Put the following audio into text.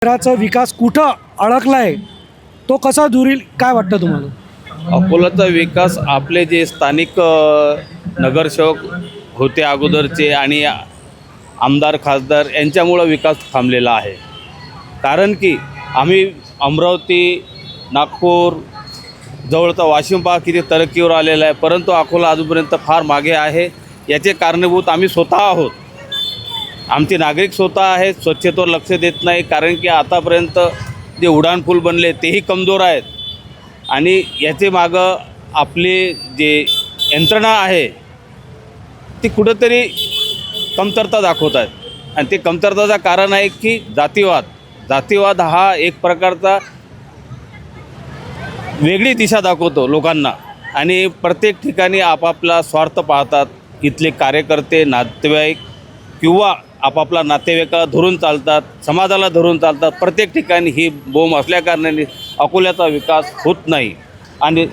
शहराचा विकास कुठं अडकलाय, तो कसा दुरील, काय वाटतं तुम्हाला? अकोलाचा विकास आपले जे स्थानिक नगरसेवक होते अगोदरचे आणि आमदार खासदार यांच्यामुळं विकास थांबलेला आहे. कारण की आम्ही अमरावती, नागपूर, जवळचा वाशिम पहा किती तरक्कीवर आलेला आहे, परंतु अकोला अजूनपर्यंत फार मागे आहे. याचे कारणीभूत आम्ही स्वतः आहोत. आमचे नागरिक स्वतः आहेत, स्वच्छतेवर लक्ष देत नाही. कारण की आतापर्यंत जे उड्डाणपूल बनले तेही कमजोर आहेत आणि याचे मागं आपले जे यंत्रणा आहे ती कुठंतरी कमतरता दाखवत आहेत. आणि ते कमतरताचं कारण आहे की जातीवाद हा एक प्रकारचा वेगळी दिशा दाखवतो लोकांना आणि प्रत्येक ठिकाणी आपापला स्वार्थ पाहतात. इथले कार्यकर्ते, नातेवाईक किंवा आपापला नातेवाईकाला धरून चालतात, समाजाला धरून चालतात. प्रत्येक ठिकाणी ही बोंब असल्याकारणाने अकोल्याचा विकास होत नाही आणि